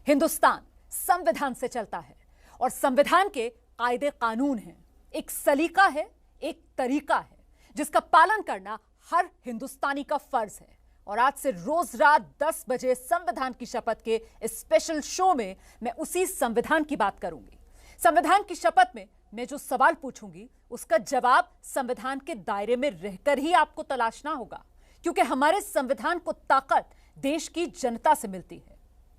हिंदुस्तान संविधान से चलता है और संविधान के कायदे कानून हैं। एक सलीका है, एक तरीका है जिसका पालन करना हर हिंदुस्तानी का फर्ज है। और आज से रोज रात 10 बजे संविधान की शपथ के इस स्पेशल शो में मैं उसी संविधान की बात करूंगी। संविधान की शपथ में मैं जो सवाल पूछूंगी उसका जवाब संविधान के दायरे में रहकर ही आपको तलाशना होगा, क्योंकि हमारे संविधान को ताकत देश की जनता से मिलती है।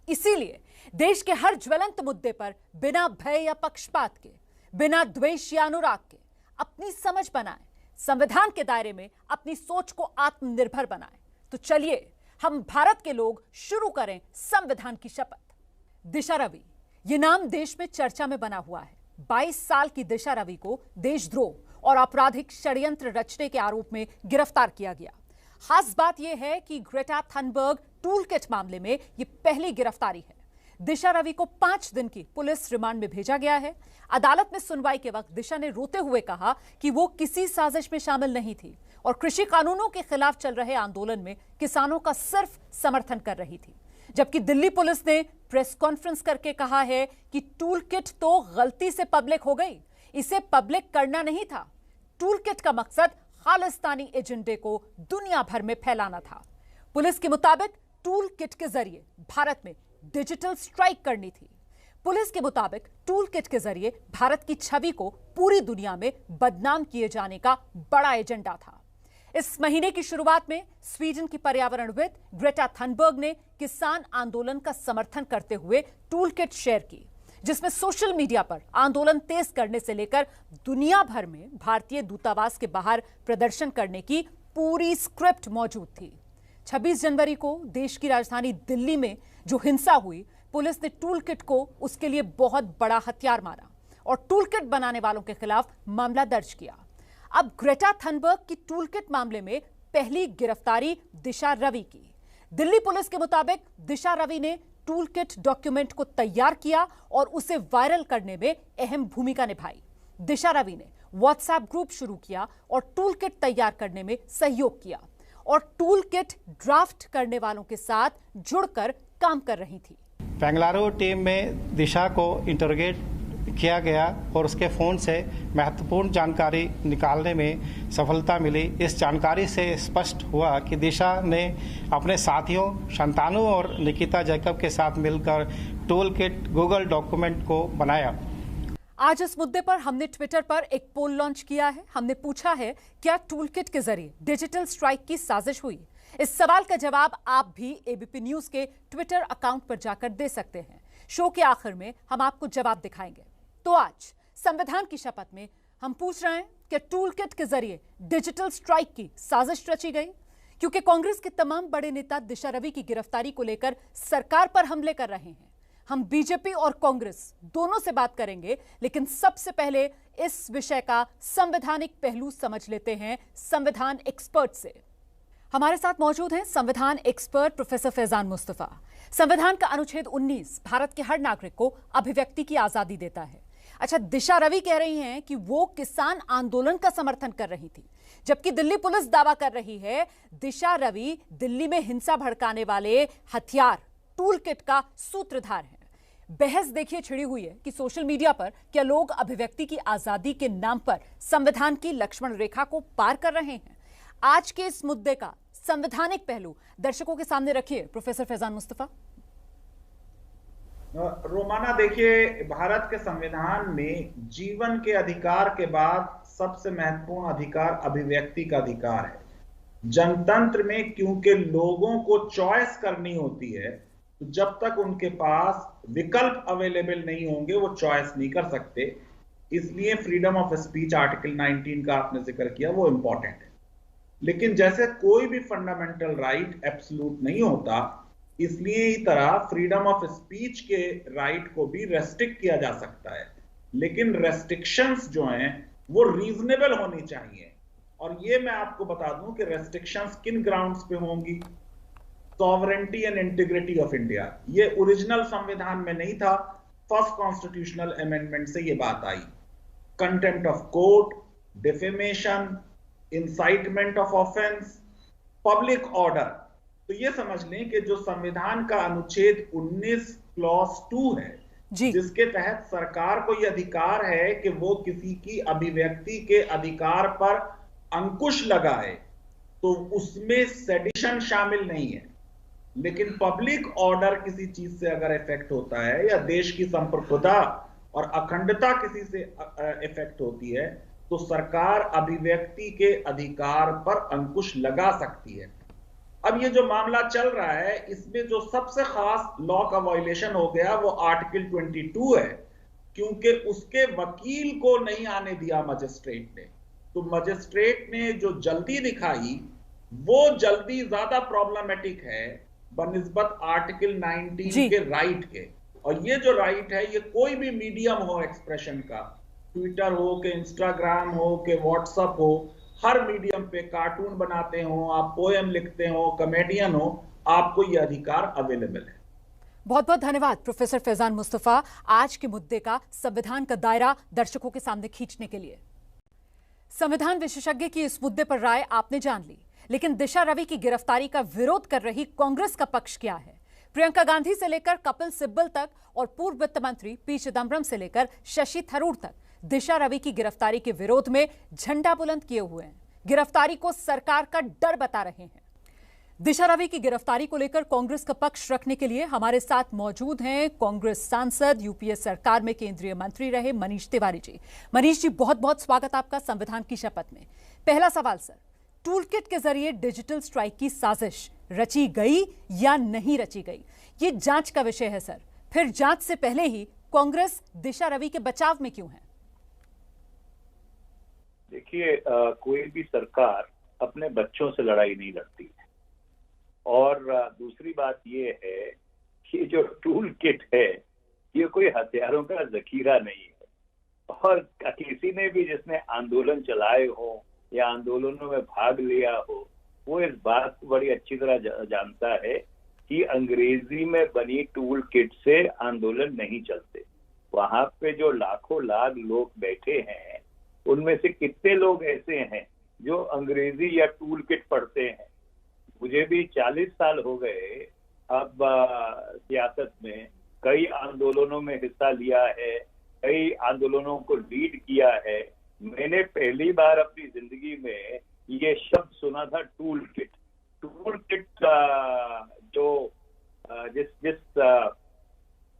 इसीलिए देश के हर ज्वलंत मुद्दे पर बिना भय या पक्षपात के, बिना द्वेष या अनुराग के अपनी समझ बनाएं, संविधान के दायरे में अपनी सोच को आत्मनिर्भर बनाएं। तो चलिए हम भारत के लोग शुरू करें संविधान की शपथ। दिशा रवि, ये नाम देश में चर्चा में बना हुआ है। 22 साल की दिशा रवि को देशद्रोह और आपराधिक षड्यंत्र रचने के आरोप में गिरफ्तार किया गया। खास बात यह है कि ग्रेटा थनबर्ग टूलकिट मामले में यह पहली गिरफ्तारी है। दिशा रवि को 5 दिन की पुलिस रिमांड में भेजा गया है। अदालत में सुनवाई के वक्त दिशा ने रोते हुए कहा कि वो किसी साजिश में शामिल नहीं थी और कृषि कानूनों के खिलाफ चल रहे आंदोलन में किसानों का सिर्फ समर्थन कर रही थी। जबकि दिल्ली पुलिस ने प्रेस कॉन्फ्रेंस करके कहा है कि टूलकिट तो गलती से पब्लिक हो गई, इसे पब्लिक करना नहीं था। टूलकिट का मकसद खालिस्तानी एजेंडे को दुनिया भर में फैलाना था। पुलिस के मुताबिक टूलकिट के जरिए भारत में डिजिटल स्ट्राइक करनी थी। पुलिस के मुताबिक टूलकिट के जरिए भारत की छवि को पूरी दुनिया में बदनाम किए जाने का बड़ा एजेंडा था। इस महीने की शुरुआत में स्वीडन की पर्यावरणविद ग्रेटा थनबर्ग ने किसान आंदोलन का समर्थन करते हुए टूलकिट शेयर की, जिसमें सोशल मीडिया पर आंदोलन तेज करने से लेकर दुनिया भर में भारतीय दूतावास के बाहर प्रदर्शन करने की पूरी स्क्रिप्ट मौजूद थी। 26 जनवरी को देश की राजधानी दिल्ली में जो हिंसा हुई, पुलिस ने टूलकिट को उसके लिए बहुत बड़ा हथियार माना और टूलकिट बनाने वालों के खिलाफ मामला दर्ज किया। अब ग्रेटा थनबर्ग की टूलकिट मामले में पहली गिरफ्तारी दिशा रवि की। दिल्ली पुलिस के मुताबिक दिशा रवि ने टूलकिट डॉक्यूमेंट को तैयार किया और उसे वायरल करने में अहम भूमिका निभाई। दिशा रवि ने व्हाट्सएप ग्रुप शुरू किया और टूलकिट तैयार करने में सहयोग किया और टूलकिट ड्राफ्ट करने वालों के साथ जुड़कर काम कर रही थी। बेंगलुरु टीम में दिशा को इंटरोगेट किया गया और उसके फोन से महत्वपूर्ण जानकारी निकालने में सफलता मिली। इस जानकारी से स्पष्ट हुआ कि दिशा ने अपने साथियों शंतानु और निकिता जैकब के साथ मिलकर टूलकिट गूगल डॉक्यूमेंट को बनाया। आज इस मुद्दे पर हमने ट्विटर पर एक पोल लॉन्च किया है। हमने पूछा है, क्या टूलकिट के जरिए डिजिटल स्ट्राइक की साजिश हुई? इस सवाल का जवाब आप भी एबीपी न्यूज के ट्विटर अकाउंट पर जाकर दे सकते हैं। शो के आखिर में हम आपको जवाब दिखाएंगे। तो आज संविधान की शपथ में हम पूछ रहे हैं कि टूलकिट के जरिए डिजिटल स्ट्राइक की साजिश रची गई, क्योंकि कांग्रेस के तमाम बड़े नेता दिशा रवि की गिरफ्तारी को लेकर सरकार पर हमले कर रहे हैं। हम बीजेपी और कांग्रेस दोनों से बात करेंगे, लेकिन सबसे पहले इस विषय का संवैधानिक पहलू समझ लेते हैं संविधान एक्सपर्ट से। हमारे साथ मौजूद हैं संविधान एक्सपर्ट प्रोफेसर फैजान मुस्तफा। संविधान का अनुच्छेद 19 भारत के हर नागरिक को अभिव्यक्ति की आजादी देता है। अच्छा, दिशा रवि कह रही हैं कि वो किसान आंदोलन का समर्थन कर रही थी, जबकि दिल्ली पुलिस दावा कर रही है दिशा रवि दिल्ली में हिंसा भड़काने वाले हथियार टूलकिट का सूत्रधार है। बहस देखिए छिड़ी हुई है कि सोशल मीडिया पर क्या लोग अभिव्यक्ति की आजादी के नाम पर संविधान की लक्ष्मण रेखा को पार कर रहे हैं। आज के इस मुद्दे का संवैधानिक पहलू दर्शकों के सामने रखिए प्रोफेसर फैजान मुस्तफा। रोमाना, देखिए, भारत के संविधान में जीवन के अधिकार के बाद सबसे महत्वपूर्ण अधिकार अभिव्यक्ति का अधिकार है। जनतंत्र में क्योंकि लोगों को चॉइस करनी होती है, तो जब तक उनके पास विकल्प अवेलेबल नहीं होंगे वो चॉइस नहीं कर सकते। इसलिए फ्रीडम ऑफ स्पीच आर्टिकल 19 का आपने जिक्र किया, वो इंपॉर्टेंट है। लेकिन जैसे कोई भी फंडामेंटल राइट एब्सोल्यूट नहीं होता, इसलिए ही तरह फ्रीडम ऑफ स्पीच के राइट को भी रेस्ट्रिक्ट किया जा सकता है। लेकिन रेस्ट्रिक्शंस जो हैं वो रीजनेबल होनी चाहिए। और ये मैं आपको बता दूं कि रेस्ट्रिक्शंस किन ग्राउंड्स पे होंगी। Sovereignty and integrity of India, ये ओरिजिनल संविधान में नहीं था, फर्स्ट कॉन्स्टिट्यूशनल अमेंडमेंट से ये बात आई। Contempt of court, defamation, incitement of offence, public order. तो ये समझ लें कि जो संविधान का अनुच्छेद 19 क्लॉज 2 है, जी। जिसके तहत सरकार को यह अधिकार है कि वो किसी की अभिव्यक्ति के अधिकार पर अंकुश लगाए, तो उसमें सेडिशन शामिल नहीं है। लेकिन पब्लिक ऑर्डर किसी चीज से अगर इफेक्ट होता है या देश की संप्रभुता और अखंडता किसी से इफेक्ट होती है, तो सरकार अभिव्यक्ति के अधिकार पर अंकुश लगा सकती है। अब ये जो मामला चल रहा है, इसमें जो सबसे खास लॉ का वायलेशन हो गया वो आर्टिकल 22 है, क्योंकि उसके वकील को नहीं आने दिया मजिस्ट्रेट ने। तो मजिस्ट्रेट ने जो जल्दी दिखाई, वो जल्दी ज्यादा प्रॉब्लमेटिक है बनिस्बत आर्टिकल 19 के राइट के। और ये जो राइट है, ये कोई भी मीडियम हो एक्सप्रेशन का, ट्विटर हो कि इंस्टाग्राम हो कि व्हाट्सएप हो, हर मीडियम पे कार्टून बनाते हो, आप पोएम लिखते हो, कॉमेडियन हो, आपको यह अधिकार अवेलेबल है। बहुत बहुत धन्यवाद प्रोफेसर फैजान मुस्तफा, आज के मुद्दे का, संविधान का दायरा दर्शकों के सामने खींचने के लिए। संविधान विशेषज्ञ की इस मुद्दे पर राय आपने जान ली, लेकिन दिशा रवि की गिरफ्तारी का विरोध कर रही कांग्रेस का पक्ष क्या है? प्रियंका गांधी से लेकर कपिल सिब्बल तक और पूर्व वित्त मंत्री पी चिदम्बरम से लेकर शशि थरूर तक दिशा रवि की गिरफ्तारी के विरोध में झंडा बुलंद किए हुए हैं, गिरफ्तारी को सरकार का डर बता रहे हैं। दिशा रवि की गिरफ्तारी को लेकर कांग्रेस का पक्ष रखने के लिए हमारे साथ मौजूद हैं कांग्रेस सांसद, यूपीए सरकार में केंद्रीय मंत्री रहे मनीष तिवारी जी। मनीष जी, बहुत बहुत स्वागत आपका संविधान की शपथ में। पहला सवाल सर, टूलकिट के जरिए डिजिटल स्ट्राइक की साजिश रची गई या नहीं रची गई, ये जांच का विषय है सर। फिर जांच से पहले ही कांग्रेस दिशा रवि के बचाव में क्यों है? देखिए, कोई भी सरकार अपने बच्चों से लड़ाई नहीं लड़ती है। और दूसरी बात ये है कि जो टूल किट है, ये कोई हथियारों का जखीरा नहीं है। और किसी ने भी जिसने आंदोलन चलाए हो या आंदोलनों में भाग लिया हो, वो इस बात को बड़ी अच्छी तरह जानता है कि अंग्रेजी में बनी टूल किट से आंदोलन नहीं चलते। वहां पे जो लाखों लाख लोग बैठे हैं, उनमें से कितने लोग ऐसे हैं जो अंग्रेजी या टूल किट पढ़ते हैं? मुझे भी 40 साल हो गए अब सियासत में, कई आंदोलनों में हिस्सा लिया है, कई आंदोलनों को लीड किया है। मैंने पहली बार अपनी जिंदगी में ये शब्द सुना था, टूल किट। टूल किट जो जिस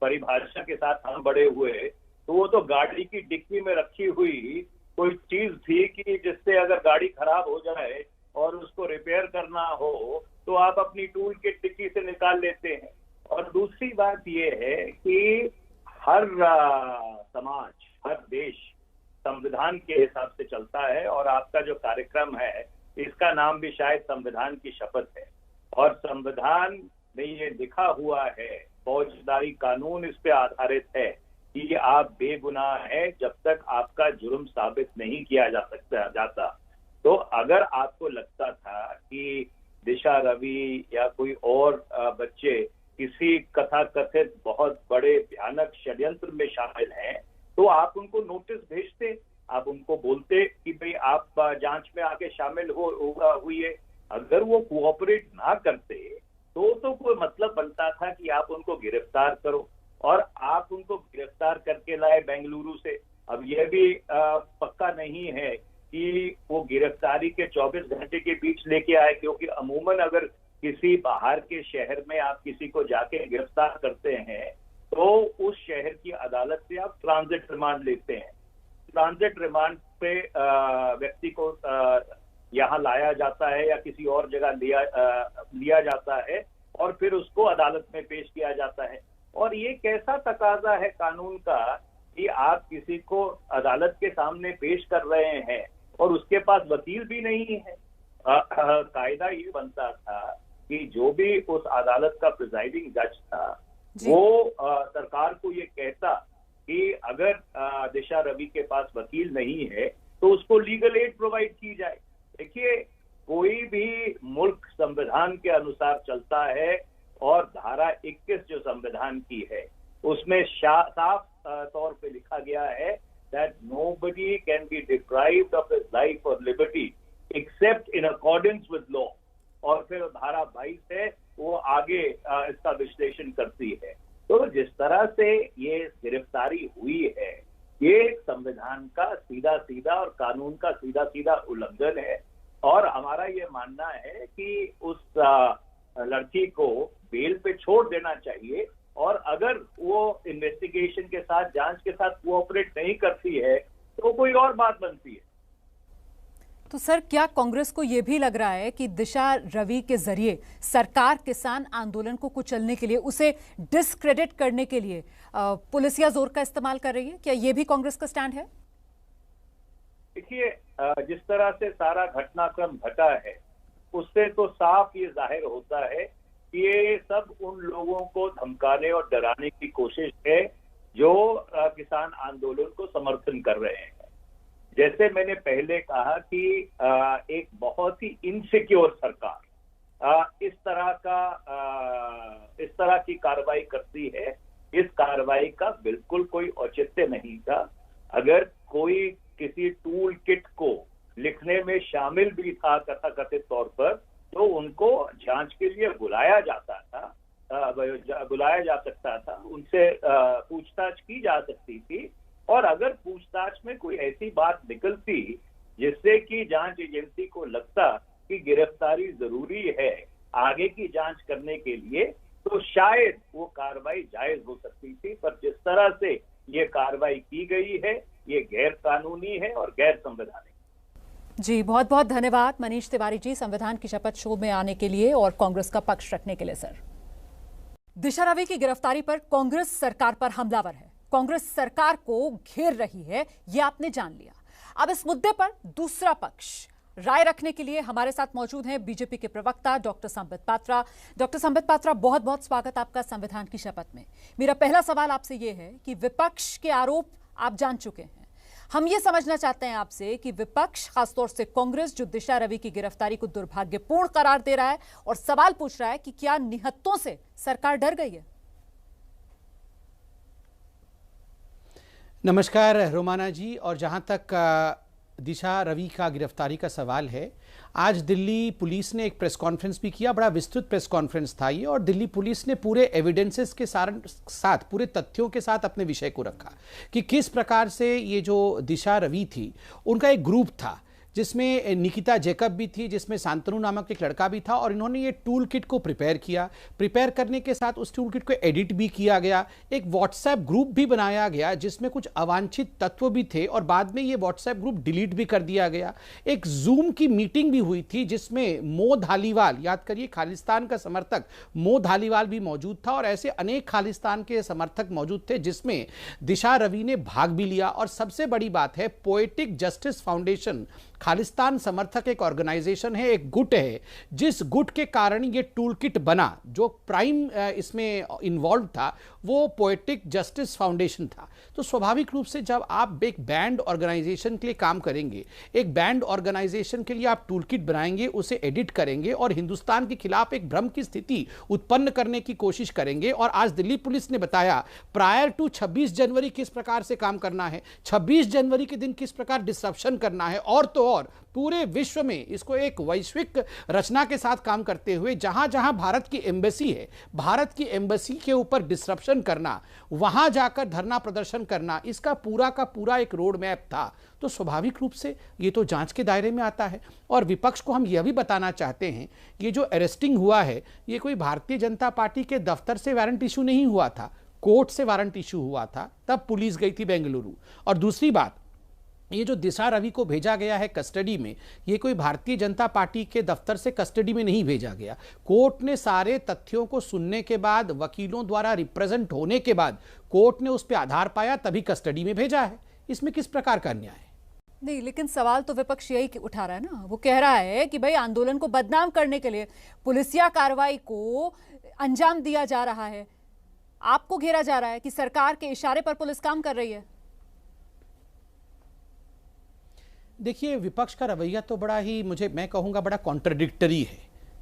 परिभाषा के साथ हम बड़े हुए, तो वो तो गाड़ी की डिक्की में रखी हुई कोई चीज थी कि जिससे अगर गाड़ी खराब हो जाए और उसको रिपेयर करना हो तो आप अपनी टूल किट डिक्की से निकाल लेते हैं। और दूसरी बात ये है कि हर समाज, हर देश संविधान के हिसाब से चलता है, और आपका जो कार्यक्रम है इसका नाम भी शायद संविधान की शपथ है। और संविधान में ये लिखा हुआ है, फौजदारी कानून इस पे आधारित है कि आप बेगुनाह है जब तक आपका जुर्म साबित नहीं किया जाता। तो अगर आपको लगता था कि दिशा रवि या कोई और बच्चे किसी कथाकथित बहुत बड़े भयानक षड्यंत्र में शामिल हैं, तो आप उनको नोटिस भेजते, आप उनको बोलते कि भाई आप जांच में आके शामिल हुई। अगर वो कोऑपरेट ना करते तो कोई मतलब बनता था कि आप उनको गिरफ्तार करो, और आप उनको गिरफ्तार करके लाए बेंगलुरु से। अब यह भी पक्का नहीं है कि वो गिरफ्तारी के 24 घंटे के बीच लेके आए, क्योंकि अमूमन अगर किसी बाहर के शहर में आप किसी को जाके गिरफ्तार करते हैं तो उस शहर की अदालत से आप ट्रांजिट रिमांड लेते हैं। ट्रांजिट रिमांड पे व्यक्ति को यहाँ लाया जाता है या किसी और जगह लिया जाता है और फिर उसको अदालत में पेश किया जाता है। और ये कैसा तकाजा है कानून का कि आप किसी को अदालत के सामने पेश कर रहे हैं और उसके पास वकील भी नहीं है। कायदा ये बनता था कि जो भी उस अदालत का प्रिजाइडिंग जज था वो सरकार को ये कहता कि अगर दिशा रवि के पास वकील नहीं है तो उसको लीगल एड प्रोवाइड की जाए। देखिए, कोई भी मुल्क संविधान के अनुसार चलता है, और धारा 21 जो संविधान की है उसमें साफ तौर पे लिखा गया है that nobody can be deprived of his life or liberty except in accordance with law। और फिर धारा 22 है, वो आगे इसका विश्लेषण करती है। तो जिस तरह से ये गिरफ्तारी हुई है, ये संविधान का सीधा सीधा और कानून का सीधा सीधा उल्लंघन है। और हमारा ये मानना है कि उस लड़की को बेल पे छोड़ देना चाहिए, और अगर वो इन्वेस्टिगेशन के साथ, जांच के साथ कोऑपरेट नहीं करती है तो कोई और बात बनती है। तो सर, क्या कांग्रेस को यह भी लग रहा है कि दिशा रवि के जरिए सरकार किसान आंदोलन को कुचलने के लिए, उसे डिस्क्रेडिट करने के लिए पुलिसिया जोर का इस्तेमाल कर रही है? क्या यह भी कांग्रेस का स्टैंड है? देखिए, जिस तरह से सारा घटनाक्रम घटा है उससे तो साफ ये जाहिर होता है कि ये सब उन लोगों को धमकाने और डराने की कोशिश है जो किसान आंदोलन को समर्थन कर रहे हैं। जैसे मैंने पहले कहा कि एक बहुत ही इनसिक्योर सरकार इस तरह की कार्रवाई करती है। इस कार्रवाई का बिल्कुल कोई औचित्य नहीं था। अगर कोई किसी टूल किट को लिखने में शामिल भी था तथाकथित तौर पर, तो उनको जांच के लिए बुलाया जा सकता था, उनसे पूछताछ की जा सकती थी। और अगर पूछताछ में कोई ऐसी बात निकलती जिससे कि जांच एजेंसी को लगता कि गिरफ्तारी जरूरी है आगे की जांच करने के लिए, तो शायद वो कार्रवाई जायज हो सकती थी। पर जिस तरह से ये कार्रवाई की गई है, ये गैर कानूनी है और गैर संवैधानिक। जी, बहुत बहुत धन्यवाद मनीष तिवारी जी, संविधान की शपथ शो में आने के लिए और कांग्रेस का पक्ष रखने के लिए। सर, दिशा रवि की गिरफ्तारी पर कांग्रेस सरकार पर हमलावर है, कांग्रेस सरकार को घेर रही है, यह आपने जान लिया। अब इस मुद्दे पर दूसरा पक्ष राय रखने के लिए हमारे साथ मौजूद हैं बीजेपी के प्रवक्ता डॉक्टर संबित पात्रा। डॉक्टर संबित पात्रा, बहुत बहुत स्वागत आपका संविधान की शपथ में। मेरा पहला सवाल आपसे यह है कि विपक्ष के आरोप आप जान चुके हैं, हम ये समझना चाहते हैं आपसे कि विपक्ष, खासतौर से कांग्रेस, जो दिशा रवि की गिरफ्तारी को दुर्भाग्यपूर्ण करार दे रहा है और सवाल पूछ रहा है कि क्या निहत्तों से सरकार डर गई है? नमस्कार रोमाना जी। और जहां तक दिशा रवि का गिरफ्तारी का सवाल है, आज दिल्ली पुलिस ने एक प्रेस कॉन्फ्रेंस भी किया, बड़ा विस्तृत प्रेस कॉन्फ्रेंस था ये, और दिल्ली पुलिस ने पूरे एविडेंसेस के साथ, पूरे तथ्यों के साथ अपने विषय को रखा कि किस प्रकार से ये जो दिशा रवि थी, उनका एक ग्रुप था जिसमें निकिता जैकब भी थी, जिसमें शांतनु नामक एक लड़का भी था, और इन्होंने ये टूल किट को प्रिपेयर किया। प्रिपेयर करने के साथ उस टूल किट को एडिट भी किया गया, एक व्हाट्सएप ग्रुप भी बनाया गया जिसमें कुछ अवांछित तत्व भी थे, और बाद में ये व्हाट्सएप ग्रुप डिलीट भी कर दिया गया। एक जूम की मीटिंग भी हुई थी जिसमें मो धालीवाल, याद करिए खालिस्तान का समर्थक मो धालीवाल भी मौजूद था, और ऐसे अनेक खालिस्तान के समर्थक मौजूद थे जिसमें दिशा रवि ने भाग भी लिया। और सबसे बड़ी बात है, पोएटिक जस्टिस फाउंडेशन खालिस्तान समर्थक एक ऑर्गेनाइजेशन है, एक गुट है, जिस गुट के कारण ये टूल किट बना, जो प्राइम इसमें इन्वॉल्व था वो पोएटिक जस्टिस फाउंडेशन था। तो स्वाभाविक रूप से जब आप एक बैंड ऑर्गेनाइजेशन के लिए काम करेंगे, एक बैंड ऑर्गेनाइजेशन के लिए आप टूल किट बनाएंगे, उसे एडिट करेंगे और हिंदुस्तान के खिलाफ एक भ्रम की स्थिति उत्पन्न करने की कोशिश करेंगे। और आज दिल्ली पुलिस ने बताया प्रायर टू 26 जनवरी किस प्रकार से काम करना है, 26 जनवरी के दिन किस प्रकार डिसरप्शन करना है, और तो और पूरे विश्व में इसको एक वैश्विक रचना के साथ काम करते हुए जहां जहां भारत की एम्बेसी है, भारत की एम्बेसी के ऊपर डिसरप्शन करना, वहां जाकर धरना प्रदर्शन करना, इसका पूरा का पूरा एक रोड मैप था। तो स्वाभाविक रूप से ये तो जांच के दायरे में आता है। और विपक्ष को हम यह भी बताना चाहते हैं, ये जो अरेस्टिंग हुआ है, ये कोई भारतीय जनता पार्टी के दफ्तर से वारंट इशू नहीं हुआ था, कोर्ट से वारंट इशू हुआ था, तब पुलिस गई थी बेंगलुरु। और दूसरी बात, ये जो दिशा रवि को भेजा गया है कस्टडी में, ये कोई भारतीय जनता पार्टी के दफ्तर से कस्टडी में नहीं भेजा गया। कोर्ट ने सारे तथ्यों को सुनने के बाद, वकीलों द्वारा रिप्रेजेंट होने के बाद, कोर्ट ने उस पर आधार पाया, तभी कस्टडी में भेजा है। इसमें किस प्रकार का न्याय है? नहीं, लेकिन सवाल तो विपक्ष यही उठा रहा है ना, वो कह रहा है कि भाई आंदोलन को बदनाम करने के लिए पुलिसिया कार्रवाई को अंजाम दिया जा रहा है, आपको घेरा जा रहा है कि सरकार के इशारे पर पुलिस काम कर रही है। देखिए, विपक्ष का रवैया तो बड़ा ही, मैं कहूँगा बड़ा कॉन्ट्रडिक्टरी है,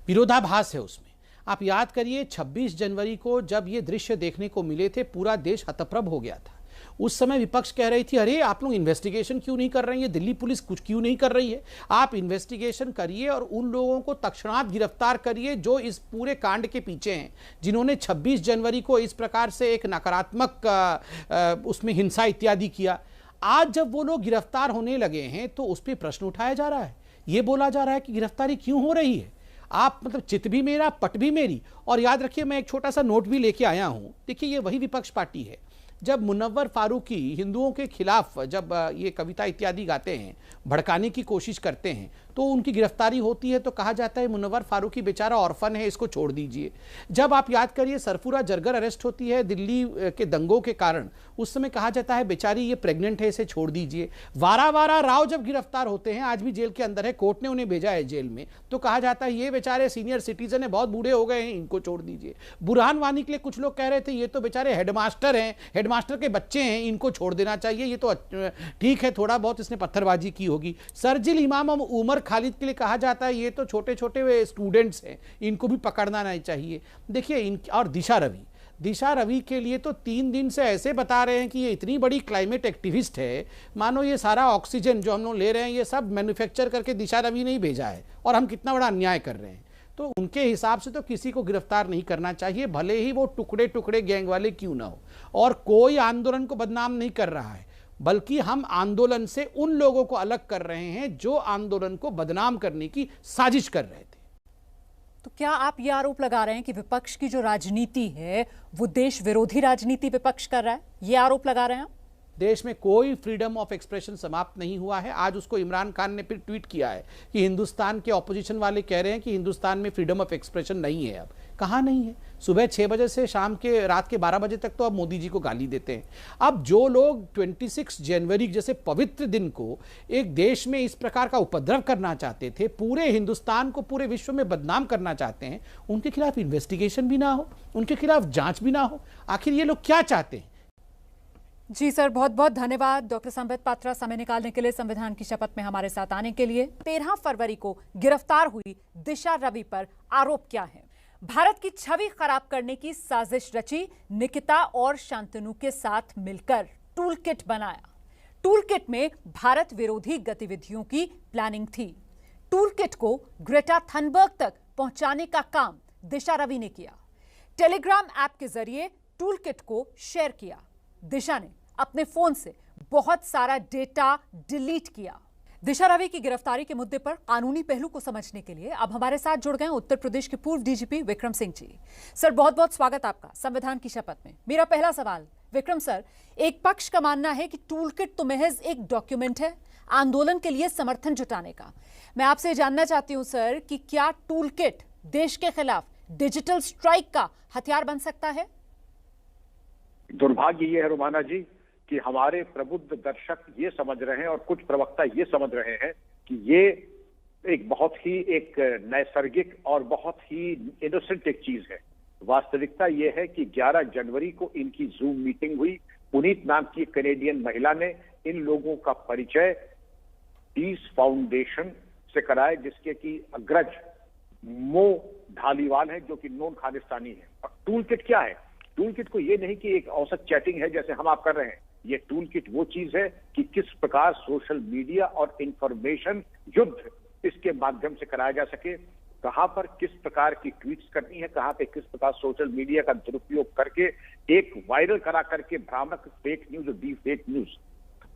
विरोधाभास है उसमें। आप याद करिए 26 जनवरी को जब ये दृश्य देखने को मिले थे, पूरा देश हतप्रभ हो गया था। उस समय विपक्ष कह रही थी अरे आप लोग इन्वेस्टिगेशन क्यों नहीं कर रही है, दिल्ली पुलिस कुछ क्यों नहीं कर रही है, आप इन्वेस्टिगेशन करिए और उन लोगों को तत्क्षणात गिरफ्तार करिए जो इस पूरे कांड के पीछे हैं, जिन्होंने 26 जनवरी को इस प्रकार से एक नकारात्मक उसमें हिंसा इत्यादि किया। आज जब वो लोग गिरफ्तार होने लगे हैं तो उस पर प्रश्न उठाया जा रहा है, ये बोला जा रहा है कि गिरफ्तारी क्यों हो रही है, आप मतलब चित भी मेरा पट भी मेरी। और याद रखिए मैं एक छोटा सा नोट भी लेके आया हूं, देखिए ये वही विपक्ष पार्टी है जब मुनव्वर फारूकी हिंदुओं के खिलाफ जब ये कविता इत्यादि गाते हैं, भड़काने की कोशिश करते हैं, तो उनकी गिरफ्तारी होती है तो कहा जाता है मुनव्वर फारूकी बेचारा ऑर्फन है, इसको छोड़ दीजिए। जब आप याद करिए सरफुरा जरगर अरेस्ट होती है दिल्ली के दंगों के कारण, उस समय कहा जाता है बेचारी ये प्रेग्नेंट है, इसे छोड़ दीजिए। वारा वारा राव जब गिरफ्तार होते हैं, आज भी जेल के अंदर है, कोर्ट ने उन्हें भेजा है जेल में, तो कहा जाता है ये बेचारे सीनियर सिटीजन है, बहुत बूढ़े हो गए हैं, इनको छोड़ दीजिए। बुरहान वानी के लिए कुछ लोग कह रहे थे ये तो बेचारे हेडमास्टर हैं, हेडमास्टर के बच्चे हैं, इनको छोड़ देना चाहिए, ये तो ठीक है थोड़ा बहुत इसने पत्थरबाजी की होगी। सरजिल इमाम उमर खालिद के लिए कहा जाता है ये तो छोटे छोटे स्टूडेंट्स हैं, इनको भी पकड़ना नहीं चाहिए। देखिए और दिशा रवि के लिए तो 3 दिन से ऐसे बता रहे हैं कि ये इतनी बड़ी क्लाइमेट एक्टिविस्ट है, मानो ये सारा ऑक्सीजन जो हम लोग ले रहे हैं ये सब मैन्युफैक्चर करके दिशा रवि ने ही भेजा है और हम कितना बड़ा अन्याय कर रहे हैं। तो उनके हिसाब से तो किसी को गिरफ्तार नहीं करना चाहिए, भले ही वो टुकड़े टुकड़े गैंग वाले क्यों ना हो। और कोई आंदोलन को बदनाम नहीं कर रहा है, बल्कि हम आंदोलन से उन लोगों को अलग कर रहे हैं जो आंदोलन को बदनाम करने की साजिश कर रहे थे। तो क्या आप यह आरोप लगा रहे हैं कि विपक्ष की जो राजनीति है वो देश विरोधी राजनीति विपक्ष कर रहा है, ये आरोप लगा रहे हैं आप? देश में कोई फ्रीडम ऑफ एक्सप्रेशन समाप्त नहीं हुआ है। आज उसको इमरान खान ने फिर ट्वीट किया है कि हिंदुस्तान के ऑपोजिशन वाले कह रहे हैं कि हिंदुस्तान में फ्रीडम ऑफ एक्सप्रेशन नहीं है। अब कहाँ नहीं है, सुबह 6 बजे से रात के 12 बजे तक तो अब मोदी जी को गाली देते हैं। अब जो लोग 26 जनवरी जैसे पवित्र दिन को एक देश में इस प्रकार का उपद्रव करना चाहते थे, पूरे हिंदुस्तान को पूरे विश्व में बदनाम करना चाहते हैं, उनके खिलाफ इन्वेस्टिगेशन भी ना हो, उनके खिलाफ जांच भी ना हो, आखिर ये लोग क्या चाहते हैं? जी सर, बहुत बहुत धन्यवाद डॉक्टर संबित पात्रा, समय निकालने के लिए, संविधान की शपथ में हमारे साथ आने के लिए। 13 फरवरी को गिरफ्तार हुई दिशा रवि पर आरोप क्या है? भारत की छवि खराब करने की साजिश रची, निकिता और शांतनु के साथ मिलकर टूल किट बनाया। टूल किट में भारत विरोधी गतिविधियों की प्लानिंग थी। टूल किट को ग्रेटा थनबर्ग तक पहुंचाने का काम दिशा रवि ने किया। टेलीग्राम ऐप के जरिए टूल किट को शेयर किया। दिशा ने अपने फोन से बहुत सारा डेटा डिलीट किया। दिशा रवि की गिरफ्तारी के मुद्दे पर कानूनी पहलू को समझने के लिए अब हमारे साथ जुड़ गए उत्तर प्रदेश के पूर्व डीजीपी विक्रम सिंह जी। सर, बहुत बहुत स्वागत आपका संविधान की शपथ में। मेरा पहला सवाल विक्रम सर, एक पक्ष का मानना है कि टूल किट तो महज एक डॉक्यूमेंट है आंदोलन के लिए समर्थन जुटाने का। मैं आपसे जानना चाहती हूं सर कि क्या टूल किट देश के खिलाफ डिजिटल स्ट्राइक का हथियार बन सकता है? दुर्भाग्य ये है रुमाना जी कि हमारे प्रबुद्ध दर्शक ये समझ रहे हैं और कुछ प्रवक्ता ये समझ रहे हैं कि ये एक बहुत ही एक नैसर्गिक और बहुत ही इनोसेंट एक चीज है। वास्तविकता ये है कि 11 जनवरी को इनकी जूम मीटिंग हुई। पुनीत नाम की कनेडियन महिला ने इन लोगों का परिचय पीस फाउंडेशन से कराया, जिसके की अग्रज मो ढालीवाल है जो कि नॉन खालिस्तानी है। और टूल किट क्या है? टूल किट को ये नहीं कि एक औसत चैटिंग है जैसे हम आप कर रहे हैं। ये टूल किट वो चीज है कि किस प्रकार सोशल मीडिया और इंफॉर्मेशन युद्ध इसके माध्यम से कराया जा सके, कहां पर किस प्रकार की ट्वीट्स करनी है, कहां पे किस प्रकार सोशल मीडिया का दुरुपयोग करके एक वायरल करा करके भ्रामक फेक न्यूज और डी फेक न्यूज।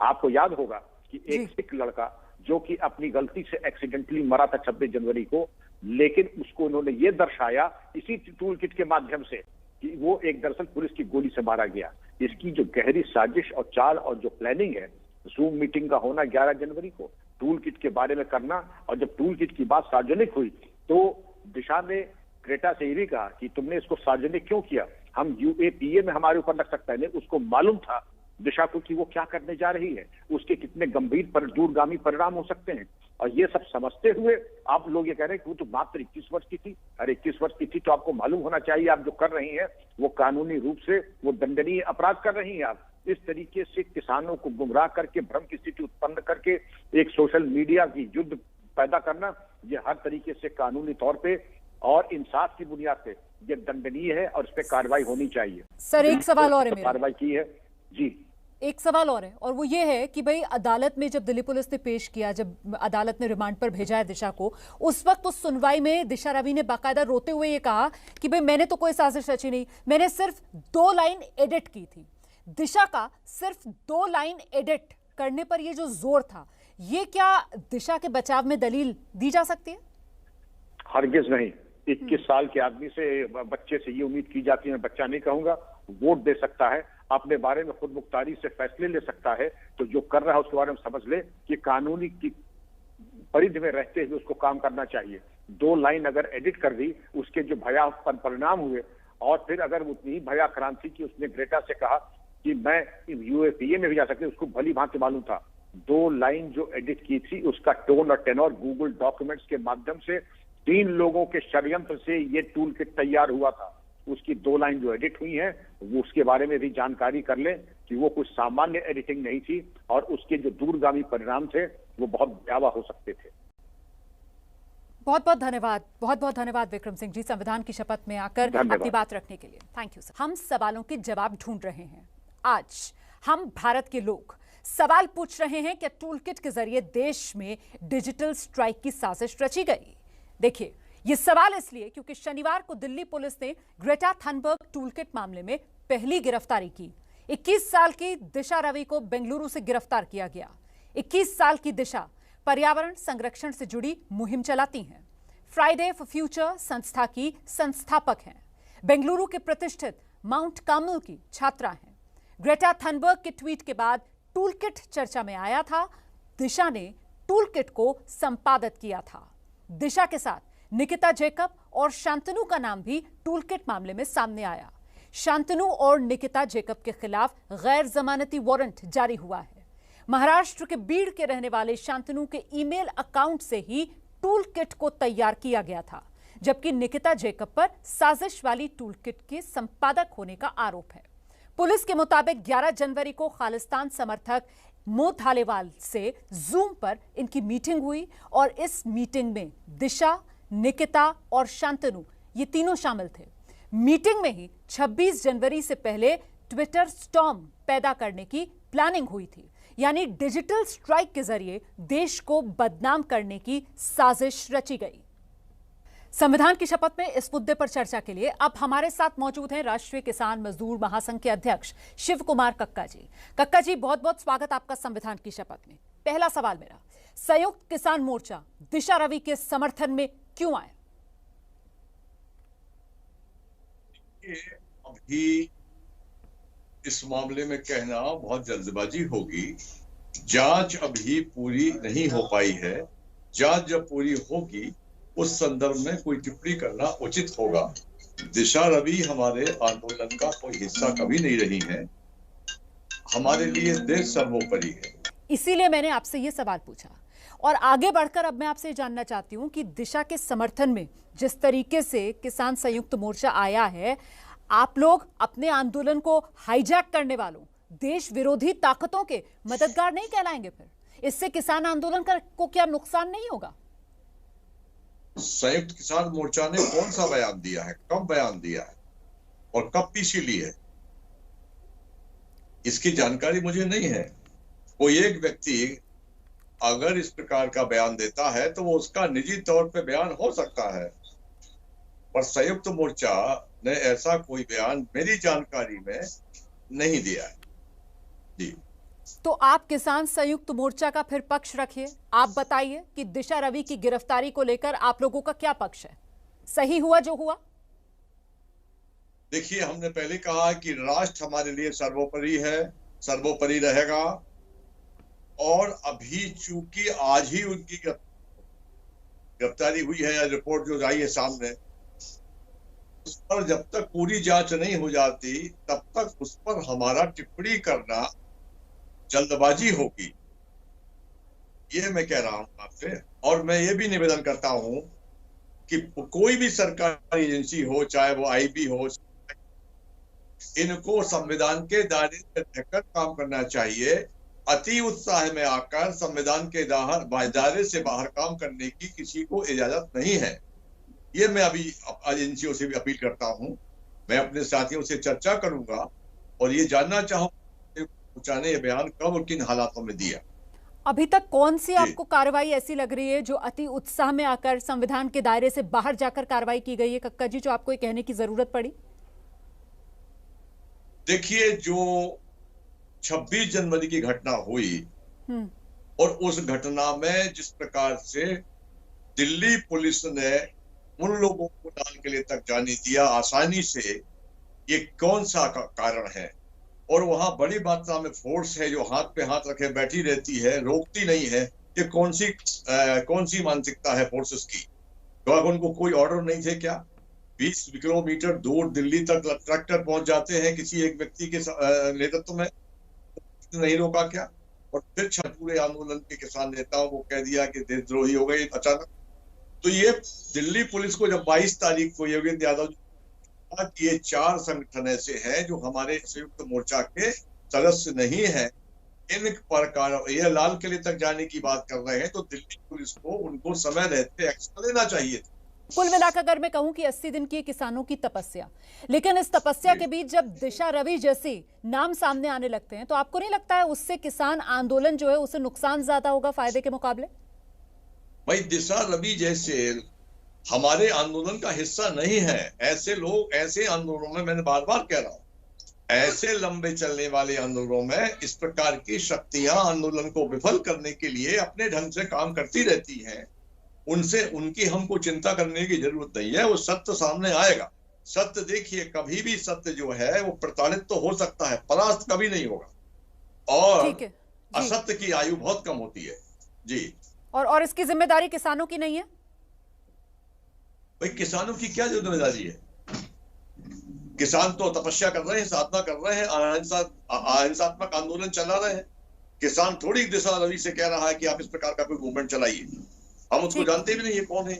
आपको याद होगा कि एक सिख लड़का जो कि अपनी गलती से एक्सीडेंटली मरा था 26 जनवरी को, लेकिन उसको उन्होंने ये दर्शाया इसी टूल किट के माध्यम से कि वो एक दरअसल पुलिस की गोली से मारा गया। इसकी जो गहरी साजिश और चाल और जो प्लानिंग है, जूम मीटिंग का होना 11 जनवरी को, टूल किट के बारे में करना, और जब टूल किट की बात सार्वजनिक हुई तो दिशा ने ग्रेटा से ये भी कहा कि तुमने इसको सार्वजनिक क्यों किया, हम UAPA में हमारे ऊपर लग सकता है। नहीं, उसको मालूम था दिशा को कि वो क्या करने जा रही है, उसके कितने गंभीर पर दूरगामी परिणाम हो सकते हैं। और ये सब समझते हुए आप लोग ये कह रहे हैं कि वो तो मात्र 21 वर्ष की थी। अरे 21 वर्ष की थी तो आपको मालूम होना चाहिए आप जो कर रही हैं वो कानूनी रूप से वो दंडनीय अपराध कर रही हैं। आप इस तरीके से किसानों को गुमराह करके भ्रम की स्थिति उत्पन्न करके एक सोशल मीडिया की युद्ध पैदा करना, ये हर तरीके से कानूनी तौर पे और इंसाफ की बुनियाद पे ये दंडनीय है और इस पे कार्रवाई होनी चाहिए। सर, एक सवाल और है मेरा। कार्रवाई की है जी। एक सवाल और है, और वो ये है कि भाई अदालत में जब दिल्ली पुलिस ने पेश किया, जब अदालत ने रिमांड पर भेजा है दिशा को, उस वक्त उस सुनवाई में दिशा रवि ने बाकायदा रोते हुए ये कहा कि भाई मैंने तो कोई साजिश रची नहीं, मैंने सिर्फ 2 लाइन एडिट की थी। दिशा का सिर्फ 2 लाइन एडिट करने पर ये जो जोर था, ये क्या दिशा के बचाव में दलील दी जा सकती है? हरगिज नहीं। 21 साल के आदमी से, बच्चे से ये उम्मीद की जाती है, मैं बच्चा नहीं कहूंगा, वोट दे सकता है, अपने बारे में खुद मुख्तारी से फैसले ले सकता है, तो जो कर रहा है उसके बारे में समझ ले कि कानूनी की परिधि में रहते हुए उसको काम करना चाहिए। 2 लाइन अगर एडिट कर दी, उसके जो भयावह परिणाम हुए, और फिर अगर उतनी ही भया क्रांति की उसने ग्रेटा से कहा कि मैं यूएपीए में भी जा सकती, उसको भली भांति मालूम था। 2 लाइन जो एडिट की थी, उसका टोन और टेनर गूगल डॉक्यूमेंट्स के माध्यम से 3 लोगों के षड्यंत्र से ये टूल किट तैयार हुआ था। उसकी 2 लाइन जो एडिट हुई है, वो उसके बारे में भी जानकारी कर ले कि वो कुछ सामान्य एडिटिंग नहीं थी, और उसके जो दूरगामी परिणाम थे वो बहुत भयावह हो सकते थे। बहुत बहुत धन्यवाद, बहुत बहुत धन्यवाद विक्रम सिंह जी, संविधान की शपथ में आकर अपनी बात रखने के लिए। Thank you sir. हम सवालों के जवाब ढूंढ रहे हैं। आज हम भारत के लोग सवाल पूछ रहे हैं कि टूलकिट के जरिए देश में डिजिटल स्ट्राइक की साजिश रची गई। देखिए, ये सवाल इसलिए क्योंकि शनिवार को दिल्ली पुलिस ने ग्रेटा थनबर्ग टूलकिट मामले में पहली गिरफ्तारी की। 21 साल की दिशा रवि को बेंगलुरु से गिरफ्तार किया गया। 21 साल की दिशा पर्यावरण संरक्षण से जुड़ी मुहिम चलाती हैं। फ्राइडे फॉर फ्यूचर संस्था की संस्थापक हैं। बेंगलुरु के प्रतिष्ठित माउंट कार्मेल की छात्रा हैं। ग्रेटा थनबर्ग के ट्वीट के बाद टूलकिट चर्चा में आया था। दिशा ने टूलकिट को संपादित किया था। दिशा के साथ निकिता जेकब और शांतनु का नाम भी टूलकिट मामले में सामने आया। शांतनु और निकिता जेकब के खिलाफ गैर जमानती वारंट जारी हुआ है। महाराष्ट्र के बीड़ के रहने वाले शांतनु के ईमेल अकाउंट से ही टूलकिट को तैयार किया गया था, जबकि निकिता जेकब पर साजिश वाली टूलकिट के संपादक होने का आरोप है। पुलिस के मुताबिक 11 जनवरी को खालिस्तान समर्थक मोह धालेवाल से जूम पर इनकी मीटिंग हुई, और इस मीटिंग में दिशा, निकिता और शांतनु ये तीनों शामिल थे। मीटिंग में ही 26 जनवरी से पहले ट्विटर स्टॉर्म पैदा करने की प्लानिंग हुई थी, यानी डिजिटल स्ट्राइक के जरिए देश को बदनाम करने की साजिश रची गई। संविधान की शपथ में इस मुद्दे पर चर्चा के लिए अब हमारे साथ मौजूद हैं राष्ट्रीय किसान मजदूर महासंघ के अध्यक्ष शिव कुमार कक्का जी। कक्का जी, बहुत बहुत स्वागत आपका संविधान की शपथ में। पहला सवाल मेरा, संयुक्त किसान मोर्चा दिशा रवि के समर्थन में क्यों आया? अभी इस मामले में कहना बहुत जल्दबाजी होगी। जांच अभी पूरी नहीं हो पाई है। जांच जब पूरी होगी उस संदर्भ में कोई टिप्पणी करना उचित होगा। दिशा रवि हमारे आंदोलन का कोई हिस्सा कभी नहीं रही है। हमारे लिए देश सर्वोपरि है। इसीलिए मैंने आपसे ये सवाल पूछा, और आगे बढ़कर अब मैं आपसे जानना चाहती हूं कि दिशा के समर्थन में जिस तरीके से किसान संयुक्त मोर्चा आया है, आप लोग अपने आंदोलन को हाईजैक करने वालों, देश विरोधी ताकतों के मददगार नहीं कहलाएंगे? फिर इससे किसान आंदोलन को क्या नुकसान नहीं होगा? संयुक्त किसान मोर्चा ने कौन सा बयान दिया है, कब बयान दिया है और कब पीछे ली है, इसकी जानकारी मुझे नहीं है। कोई एक व्यक्ति अगर इस प्रकार का बयान देता है तो वो उसका निजी तौर पे बयान हो सकता है, पर संयुक्त मोर्चा ने ऐसा कोई बयान मेरी जानकारी में नहीं दिया है। जी, तो आप किसान संयुक्त मोर्चा का फिर पक्ष रखिए। आप बताइए कि दिशा रवि की गिरफ्तारी को लेकर आप लोगों का क्या पक्ष है? सही हुआ जो हुआ? देखिए, हमने पहले कहा कि राष्ट्र हमारे लिए सर्वोपरि है, सर्वोपरि रहेगा, और अभी चूंकि आज ही उनकी गिरफ्तारी हुई है, रिपोर्ट जो आई है सामने, उस पर जब तक पूरी जांच नहीं हो जाती तब तक उस पर हमारा टिप्पणी करना जल्दबाजी होगी, ये मैं कह रहा हूं आपसे। और मैं ये भी निवेदन करता हूं कि कोई भी सरकारी एजेंसी हो, चाहे वो आईबी हो, इनको संविधान के दायरे में रहकर काम करना चाहिए। अति उत्साह में आकर संविधान के दायरे से बाहर काम करने की किसी को इजाजत नहीं है। ये मैं अभी एजेंसियों से भी अपील करता हूं। मैं अपने साथियों से चर्चा करूंगा और ये जानना चाहूंगा पहुंचाने ये बयान कब और किन हालातों में दिया। अभी तक कौन सी आपको कार्रवाई ऐसी लग रही है जो अति उत्साह में आकर संविधान के दायरे से बाहर जाकर कार्रवाई की गई है कक्का जी, जो आपको ये कहने की जरूरत पड़ी? देखिए, जो 26 जनवरी की घटना हुई और उस घटना में जिस प्रकार से दिल्ली पुलिस ने उन लोगों को लाल किले तक जाने दिया आसानी से, ये कौन सा कारण है? और वहां बड़ी मात्रा में फोर्स है जो हाथ पे हाथ रखे बैठी रहती है, रोकती नहीं है। ये कौन सी मानसिकता है फोर्सेस की? तो उनको कोई ऑर्डर नहीं थे क्या? 20 किलोमीटर दूर दिल्ली तक ट्रैक्टर पहुंच जाते हैं किसी एक व्यक्ति के नेतृत्व में, नहीं रोका क्या? और फिर पूरे आंदोलन के किसान नेताओं को कह दिया कि देशद्रोही हो गए अचानक। तो ये दिल्ली पुलिस को जब 22 तारीख को योगेंद्र यादव कि ये 4 संगठन ऐसे हैं जो हमारे संयुक्त मोर्चा के सदस्य नहीं है, इन पर ये लाल किले तक जाने की बात कर रहे हैं, तो दिल्ली पुलिस को उनको समय रहते एक्शन लेना चाहिए। कुल मिलाकर अगर मैं कहूं कि 80 दिन की किसानों की तपस्या, लेकिन इस तपस्या के बीच जब दिशा रवि जैसी नाम सामने आने लगते हैं तो आपको नहीं लगता है उससे किसान आंदोलन जो है उसे नुकसान ज्यादा होगा फायदे के मुकाबले? भाई, दिशा रवि जैसे हमारे आंदोलन का हिस्सा नहीं है। ऐसे लोग ऐसे आंदोलनों में, मैंने बार बार कह रहा हूं, ऐसे लंबे चलने वाले आंदोलनों में इस प्रकार की शक्तियां आंदोलन को विफल करने के लिए अपने ढंग से काम करती रहती हैं। उनकी हमको चिंता करने की जरूरत नहीं है। वो सत्य सामने आएगा। सत्य देखिए, कभी भी सत्य जो है वो प्रताड़ित तो हो सकता है, परास्त कभी नहीं होगा। और असत्य की आयु बहुत कम होती है जी। और इसकी जिम्मेदारी किसानों की नहीं है? भाई, किसानों की क्या जिम्मेदारी है? किसान तो तपस्या कर रहे हैं, साधना कर रहे हैं, अहिंसात्मक आंदोलन चला रहे हैं। किसान थोड़ी दिशा रवि से कह रहा है कि आप इस प्रकार का कोई मूवमेंट चलाइए। हम उसको जानते भी नहीं है कौन है।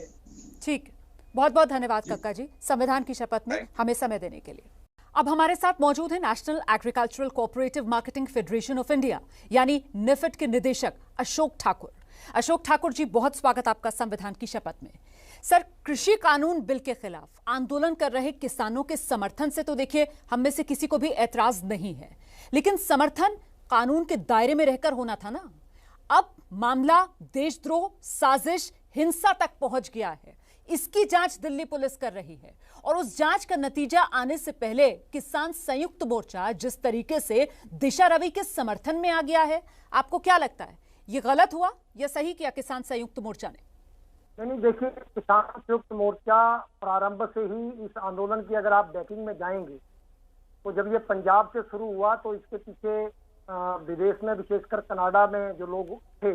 ठीक, बहुत बहुत धन्यवाद कक्का जी, संविधान की शपथ में हमें समय देने के लिए। अब हमारे साथ मौजूद है national agricultural cooperative marketing federation of India यानी निफेड के निदेशक अशोक ठाकुर। अशोक ठाकुर जी, बहुत स्वागत आपका संविधान की शपथ में। सर, कृषि कानून बिल के खिलाफ आंदोलन कर रहे किसानों के समर्थन से तो देखिए हम में से किसी को भी ऐतराज नहीं है, लेकिन समर्थन कानून के दायरे में रहकर होना था ना। अब मामला देशद्रोह, साजिश, हिंसा तक पहुंच गया है। इसकी जांच दिल्ली पुलिस कर रही है और उस जांच का नतीजा आने से पहले किसान संयुक्त मोर्चा जिस तरीके से दिशा रवि के समर्थन में आ गया है, आपको क्या लगता है ये गलत हुआ या सही किया किसान संयुक्त मोर्चा ने? नहीं, देखिए, किसान संयुक्त मोर्चा प्रारंभ से ही इस आंदोलन की अगर आप बैकिंग में जाएंगे तो जब ये पंजाब से शुरू हुआ तो इसके पीछे विदेश में, विशेषकर कनाडा में जो लोग थे,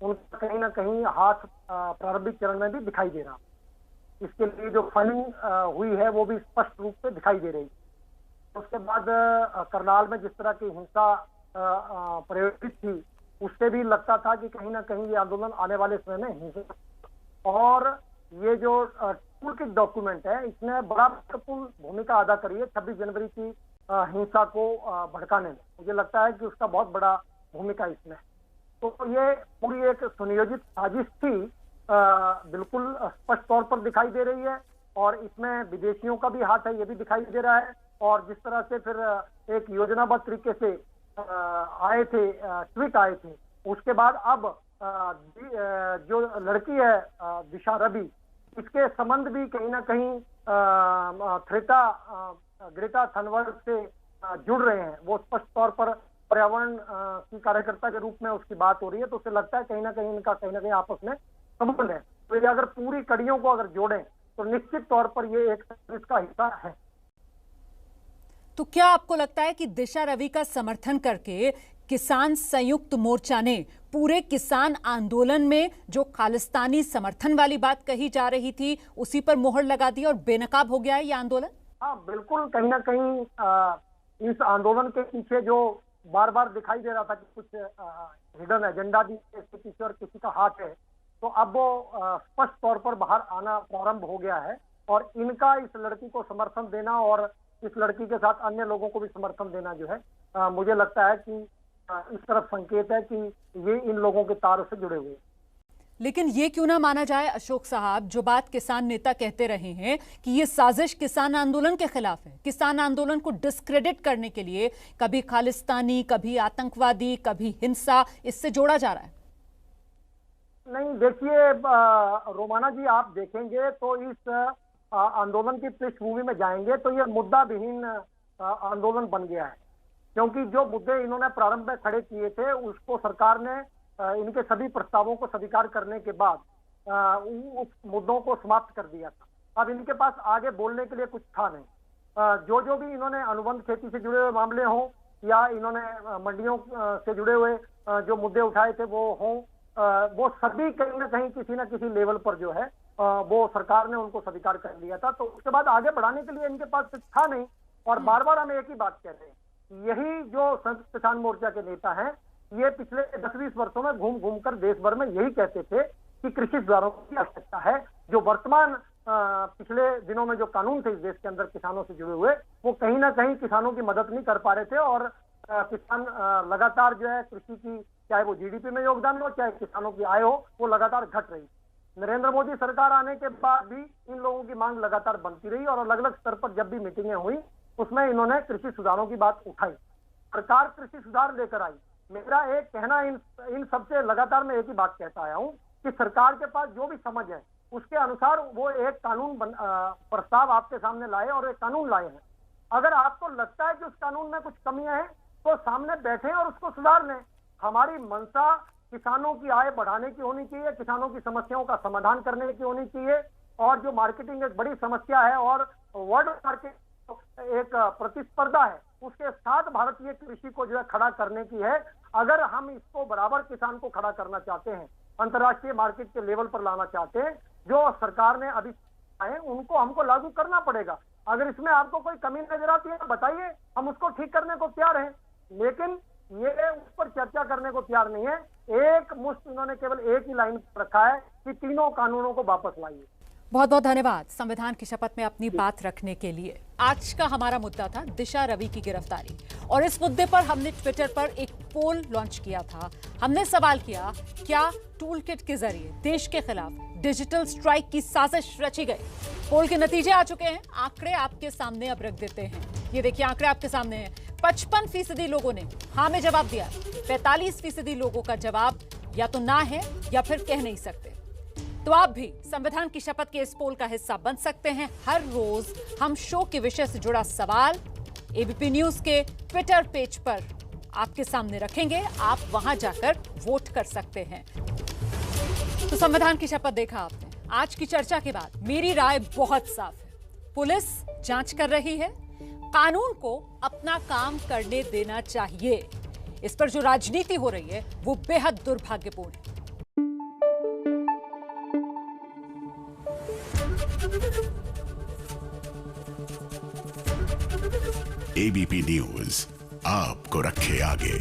उनका कहीं ना कहीं हाथ प्रारंभिक चरण में भी दिखाई दे रहा। इसके लिए जो फंडिंग हुई है वो भी स्पष्ट रूप से दिखाई दे रही। उसके बाद करनाल में जिस तरह की हिंसा प्रयोजित थी, उससे भी लगता था कि कहीं ना कहीं ये आंदोलन आने वाले समय में हिंसा, और ये जो टूल किट डॉक्यूमेंट है इसने बड़ा महत्वपूर्ण भूमिका अदा करी है 26 जनवरी की हिंसा को भड़काने में। मुझे लगता है कि उसका बहुत बड़ा भूमिका इसमें। तो ये पूरी एक सुनियोजित साजिश थी, बिल्कुल स्पष्ट तौर पर दिखाई दे रही है, और इसमें विदेशियों का भी हाथ है, ये भी दिखाई दे रहा है। और जिस तरह से फिर एक योजनाबद्ध तरीके से आए थे, ट्वीट आए थे, उसके बाद अब जो लड़की है दिशा रवि, इसके संबंध भी कहीं ना कहीं ग्रेटा थनबर्ग से जुड़ रहे हैं। वो स्पष्ट तौर पर पर्यावरण की कार्यकर्ता के रूप में उसकी बात हो रही है, तो उसे लगता है कहीं ना कहीं आपस में संबंध है। तो ये अगर पूरी कड़ियों को अगर जोड़ें तो निश्चित तौर पर ये एक इसका हिस्सा है। तो क्या आपको लगता है कि दिशा रवि का समर्थन करके किसान संयुक्त मोर्चा ने पूरे किसान आंदोलन में जो खालिस्तानी समर्थन वाली बात कही जा रही थी उसी पर मोहर लगा दी और बेनकाब हो गया है ये आंदोलन? हाँ, बिल्कुल। कहीं ना कहीं इस आंदोलन के पीछे जो बार बार दिखाई दे रहा था कि कुछ हिडन एजेंडा भी इसके पीछे और किसी का हाथ है, तो अब वो स्पष्ट तौर पर बाहर आना प्रारंभ हो गया है। और इनका इस लड़की को समर्थन देना और इस लड़की के साथ अन्य लोगों को भी समर्थन देना जो है, मुझे लगता है कि इस तरफ संकेत है कि ये इन लोगों के तारों से जुड़े हुए। लेकिन ये क्यों ना माना जाए अशोक साहब, जो बात किसान नेता कहते रहे हैं कि ये साजिश किसान आंदोलन के खिलाफ है, किसान आंदोलन को डिस्क्रेडिट करने के लिए कभी खालिस्तानी, कभी आतंकवादी, कभी हिंसा, इससे जोड़ा जा रहा है। नहीं, देखिए रोमाना जी, आप देखेंगे तो इस आंदोलन की पृष्ठभूमि में जाएंगे तो ये मुद्दा विहीन आंदोलन बन गया है, क्योंकि जो मुद्दे इन्होंने प्रारंभ में खड़े किए थे उसको सरकार ने इनके सभी प्रस्तावों को स्वीकार करने के बाद उस मुद्दों को समाप्त कर दिया था। अब इनके पास आगे बोलने के लिए कुछ था नहीं। जो भी इन्होंने अनुबंध खेती से जुड़े हुए मामले हों या इन्होंने मंडियों से जुड़े हुए जो मुद्दे उठाए थे वो हों, वो सभी कहीं ना कहीं किसी न किसी लेवल पर जो है वो सरकार ने उनको स्वीकार कर लिया था। तो उसके बाद आगे बढ़ाने के लिए इनके पास कुछ था नहीं। और बार बार हम एक ही बात कह रहे हैं, यही जो संयुक्त किसान मोर्चा के नेता हैं, ये पिछले 10-20 वर्षों में घूम घूम कर देश भर में यही कहते थे कि कृषि सुधारों की आवश्यकता है। जो वर्तमान पिछले दिनों में जो कानून थे इस देश के अंदर किसानों से जुड़े हुए, वो कहीं ना कहीं किसानों की मदद नहीं कर पा रहे थे और किसान लगातार जो है कृषि की, चाहे वो जीडीपी में योगदान हो, चाहे किसानों की आय हो, वो लगातार घट रही। नरेंद्र मोदी सरकार आने के बाद भी इन लोगों की मांग लगातार बनती रही और अलग अलग स्तर पर जब भी मीटिंगें हुई उसमें इन्होंने कृषि सुधारों की बात उठाई। सरकार कृषि सुधार लेकर आई। मेरा एक कहना इन सबसे लगातार मैं एक ही बात कहता आया हूं कि सरकार के पास जो भी समझ है उसके अनुसार वो एक कानून प्रस्ताव आपके सामने लाए और एक कानून लाए हैं। अगर आपको लगता है कि उस कानून में कुछ कमियां हैं तो सामने बैठे और उसको सुधार लें। हमारी मंशा किसानों की आय बढ़ाने की होनी चाहिए, किसानों की समस्याओं का समाधान करने की होनी चाहिए। और जो मार्केटिंग एक बड़ी समस्या है और वर्ल्ड मार्केट एक प्रतिस्पर्धा है, उसके साथ भारतीय कृषि को जो है खड़ा करने की है। अगर हम इसको बराबर किसान को खड़ा करना चाहते हैं, अंतर्राष्ट्रीय मार्केट के लेवल पर लाना चाहते हैं, जो सरकार ने अभी आए उनको हमको लागू करना पड़ेगा। अगर इसमें आपको कोई कमी नजर आती है बताइए, हम उसको ठीक करने को तैयार हैं। लेकिन ये उस पर चर्चा करने को तैयार नहीं है। एक मुश्त इन्होंने केवल एक ही लाइन रखा है कि तीनों कानूनों को वापस लाइए। बहुत बहुत धन्यवाद संविधान की शपथ में अपनी बात रखने के लिए। आज का हमारा मुद्दा था दिशा रवि की गिरफ्तारी और इस मुद्दे पर हमने ट्विटर पर एक पोल लॉन्च किया था। हमने सवाल किया, क्या टूल किट के जरिए देश के खिलाफ डिजिटल स्ट्राइक की साजिश रची गई? पोल के नतीजे आ चुके हैं, आंकड़े आपके सामने अब रख देते हैं। ये देखिए आंकड़े आपके सामने हैं। 55% लोगों ने हाँ में जवाब दिया, 45% लोगों का जवाब या तो ना है या फिर कह नहीं सकते। तो आप भी संविधान की शपथ के इस पोल का हिस्सा बन सकते हैं। हर रोज हम शो के विषय से जुड़ा सवाल एबीपी न्यूज के ट्विटर पेज पर आपके सामने रखेंगे। आप वहां जाकर वोट कर सकते हैं। तो संविधान की शपथ देखा आपने। आज की चर्चा के बाद मेरी राय बहुत साफ है। पुलिस जांच कर रही है, कानून को अपना काम करने देना चाहिए। इस पर जो राजनीति हो रही है वो बेहद दुर्भाग्यपूर्ण है। एबीपी न्यूज आपको रखे आगे।